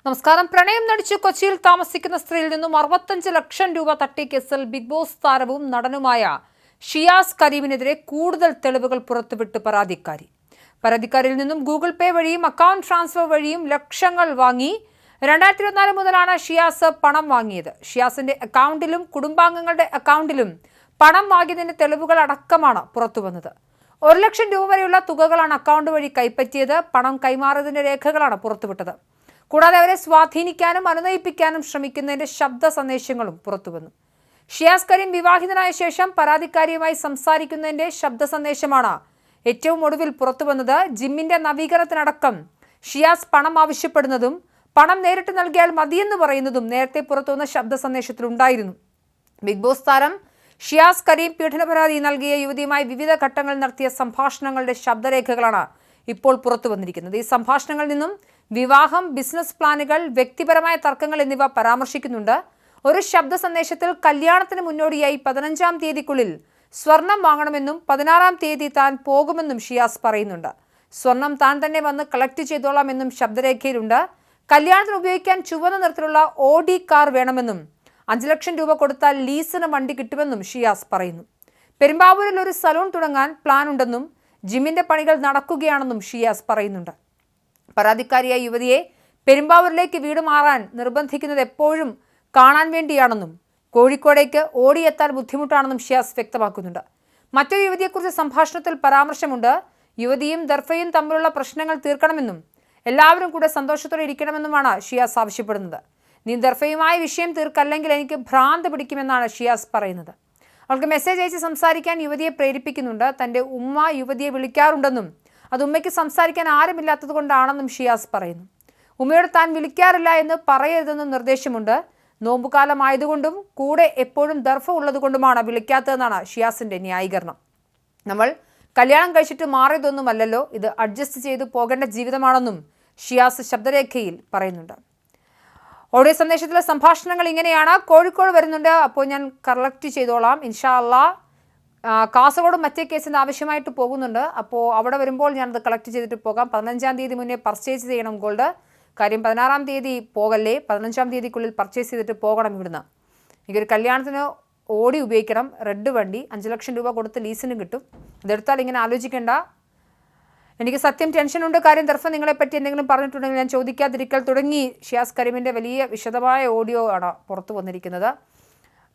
നമസ്കാരം. പ്രണയം നടിച്ച് കൊച്ചിയിൽ താമസിക്കുന്ന സ്ത്രീയിൽ നിന്നും 65 ലക്ഷം രൂപ തട്ടിയ കേസിൽ ബിഗ് ബോസ് താരവും നടനുമായ ഷിയാസ് കരീമിനെതിരെ കൂടുതൽ തെളിവുകൾ പുറത്തുവിട്ട് പരാതിക്കാരിൽ നിന്നും ഗൂഗിൾ പേ വഴിയും അക്കൗണ്ട് ട്രാൻസ്ഫർ വഴിയും ലക്ഷങ്ങൾ വാങ്ങി 2024 മുതലാണ് ഷിയാസ് പണം വാങ്ങിയത്. ഷിയാസിന്റെ അക്കൗണ്ടിലും കുടുംബാംഗങ്ങളുടെ അക്കൗണ്ടിലും പണം വാങ്ങിയതിന്റെ തെളിവുകൾ അടക്കമാണ് പുറത്തുവന്നത്. 1 ലക്ഷം രൂപ വരെയുള്ള തുകകളാണ് അക്കൗണ്ട് വഴി കൈപ്പറ്റിയത്. പണം കൈമാറിയതിന്റെ രേഖകളാണ് പുറത്തുവിട്ടത്. കൂടാതെ അവരെ സ്വാധീനിക്കാനും അനുനയിപ്പിക്കാനും ശ്രമിക്കുന്നതിന്റെ ശബ്ദ സന്ദേശങ്ങളും പുറത്തുവന്നു. ഷിയാസ് കരീം വിവാഹിതനായ ശേഷം പരാതിക്കാരിയുമായി സംസാരിക്കുന്നതിന്റെ ശബ്ദ സന്ദേശമാണ് ഏറ്റവും ഒടുവിൽ പുറത്തുവന്നത്. ജിമ്മിന്റെ നവീകരണത്തിനടക്കം ഷിയാസ് പണം ആവശ്യപ്പെടുന്നതും പണം നേരിട്ട് നൽകിയാൽ മതിയെന്ന് പറയുന്നതും നേരത്തെ പുറത്തുവന്ന ശബ്ദ സന്ദേശത്തിലുണ്ടായിരുന്നു. ബിഗ് ബോസ് താരം ഷിയാസ് കരീം പീഡന പരാതി നൽകിയ യുവതിയുമായി വിവിധ ഘട്ടങ്ങളിൽ നടത്തിയ സംഭാഷണങ്ങളുടെ ശബ്ദരേഖകളാണ് ഇപ്പോൾ പുറത്തു വന്നിരിക്കുന്നത്. ഈ സംഭാഷണങ്ങളിൽ നിന്നും വിവാഹം, ബിസിനസ് പ്ലാനുകൾ, വ്യക്തിപരമായ തർക്കങ്ങൾ എന്നിവ പരാമർശിക്കുന്നുണ്ട്. ഒരു ശബ്ദ സന്ദേശത്തിൽ കല്യാണത്തിന് മുന്നോടിയായി 15-ാം തീയതിക്കുള്ളിൽ സ്വർണം വാങ്ങണമെന്നും 16-ാം തീയതി താൻ പോകുമെന്നും ഷിയാസ് പറയുന്നുണ്ട്. സ്വർണം താൻ തന്നെ വന്ന് കളക്ട് ചെയ്തോളാം എന്നും ശബ്ദരേഖയിലുണ്ട്. കല്യാണത്തിന് ഉപയോഗിക്കാൻ ചുവന്ന നിറത്തിലുള്ള ഓഡി കാർ വേണമെന്നും 5 ലക്ഷം രൂപ കൊടുത്താൽ ലീസിന് വണ്ടി കിട്ടുമെന്നും ഷിയാസ് പറയുന്നു. പെരുമ്പാവൂരിൽ ഒരു സലൂൺ തുടങ്ങാൻ പ്ലാൻ ഉണ്ടെന്നും ജിമ്മിന്റെ പണികൾ നടക്കുകയാണെന്നും ഷിയാസ് പറയുന്നുണ്ട്. പരാതിക്കാരിയായ യുവതിയെ പെരുമ്പാവൂരിലേക്ക് വീട് മാറാൻ നിർബന്ധിക്കുന്നത് എപ്പോഴും കാണാൻ വേണ്ടിയാണെന്നും കോഴിക്കോടേക്ക് ഓടിയെത്താൻ ബുദ്ധിമുട്ടാണെന്നും ഷിയാസ് വ്യക്തമാക്കുന്നുണ്ട്. മറ്റൊരു യുവതിയെക്കുറിച്ച് സംഭാഷണത്തിൽ പരാമർശമുണ്ട്. യുവതിയും ദർഫയും തമ്മിലുള്ള പ്രശ്നങ്ങൾ തീർക്കണമെന്നും എല്ലാവരും കൂടെ സന്തോഷത്തോടെ ഇരിക്കണമെന്നുമാണ് ഷിയാസ് ആവശ്യപ്പെടുന്നത്. നീ ദർഫയുമായി വിഷയം തീർക്കല്ലെങ്കിൽ എനിക്ക് ഭ്രാന്ത് പിടിക്കുമെന്നാണ് ഷിയാസ് പറയുന്നത്. അവൾക്ക് മെസ്സേജ് അയച്ച് സംസാരിക്കാൻ യുവതിയെ പ്രേരിപ്പിക്കുന്നുണ്ട്. തൻ്റെ ഉമ്മ യുവതിയെ വിളിക്കാറുണ്ടെന്നും അത് ഉമ്മയ്ക്ക് സംസാരിക്കാൻ ആരുമില്ലാത്തത് കൊണ്ടാണെന്നും ഷിയാസ് പറയുന്നു. ഉമ്മയോട് താൻ വിളിക്കാറില്ല എന്ന് പറയരുതെന്നും നിർദ്ദേശമുണ്ട്. നോമ്പുകാലമായതുകൊണ്ടും കൂടെ എപ്പോഴും ദർഫ ഉള്ളതുകൊണ്ടുമാണ് വിളിക്കാത്തതെന്നാണ് ഷിയാസിന്റെ ന്യായീകരണം. നമ്മൾ കല്യാണം കഴിച്ചിട്ട് മാറിയതൊന്നുമല്ലല്ലോ, ഇത് അഡ്ജസ്റ്റ് ചെയ്തു പോകേണ്ട ജീവിതമാണെന്നും ഷിയാസ് ശബ്ദരേഖയിൽ പറയുന്നുണ്ട്. ഓഡിയോ സന്ദേശത്തിലെ സംഭാഷണങ്ങൾ ഇങ്ങനെയാണ്. കോഴിക്കോട് വരുന്നുണ്ട്, അപ്പോൾ ഞാൻ കളക്ട് ചെയ്തോളാം ഇൻഷാ അള്ളാ. കാസർഗോഡ് മറ്റേ കേസിന് ആവശ്യമായിട്ട് പോകുന്നുണ്ട്, അപ്പോൾ അവിടെ വരുമ്പോൾ ഞാനത് കളക്ട് ചെയ്തിട്ട് പോകാം. 15-ാം തീയതി മുന്നേ പർച്ചേസ് ചെയ്യണം ഗോൾഡ്. കാര്യം 16-ാം തീയതി പോകല്ലേ, 15-ാം തീയതിക്കുള്ളിൽ പർച്ചേസ് ചെയ്തിട്ട് പോകണം ഇവിടുന്ന്. എനിക്കൊരു കല്യാണത്തിന് ഓടി ഉപയോഗിക്കണം, റെഡ് വണ്ടി, 5 ലക്ഷം രൂപ കൊടുത്ത് ലീസിന് കിട്ടും. ഇതെടുത്താൽ ഇങ്ങനെ ആലോചിക്കേണ്ട. എനിക്ക് സത്യം ടെൻഷനുണ്ട്. കാര്യം ദർഫ നിങ്ങളെപ്പറ്റി എന്തെങ്കിലും പറഞ്ഞിട്ടുണ്ടെങ്കിൽ ഞാൻ ചോദിക്കാതിരിക്കൽ തുടങ്ങി ഷിയാസ് കരീമിൻ്റെ വലിയ വിശദമായ ഓഡിയോ ആണ് പുറത്തു വന്നിരിക്കുന്നത്.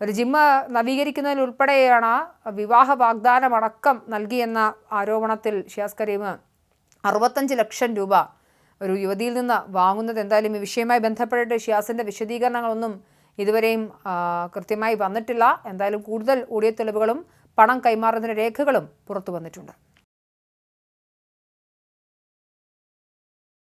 ഒരു ജിമ്മ് നവീകരിക്കുന്നതിലുൾപ്പെടെയാണ് വിവാഹ വാഗ്ദാനമടക്കം നൽകിയെന്ന ആരോപണത്തിൽ ഷിയാസ് കരീം 65 ലക്ഷം രൂപ ഒരു യുവതിയിൽ നിന്ന് വാങ്ങുന്നത്. എന്തായാലും ഈ വിഷയവുമായി ബന്ധപ്പെട്ടിട്ട് ഷിയാസിൻ്റെ വിശദീകരണങ്ങളൊന്നും ഇതുവരെയും കൃത്യമായി വന്നിട്ടില്ല. എന്തായാലും കൂടുതൽ ഓഡിയോ തെളിവുകളും പണം കൈമാറുന്നതിൻ്റെ രേഖകളും പുറത്തു വന്നിട്ടുണ്ട്.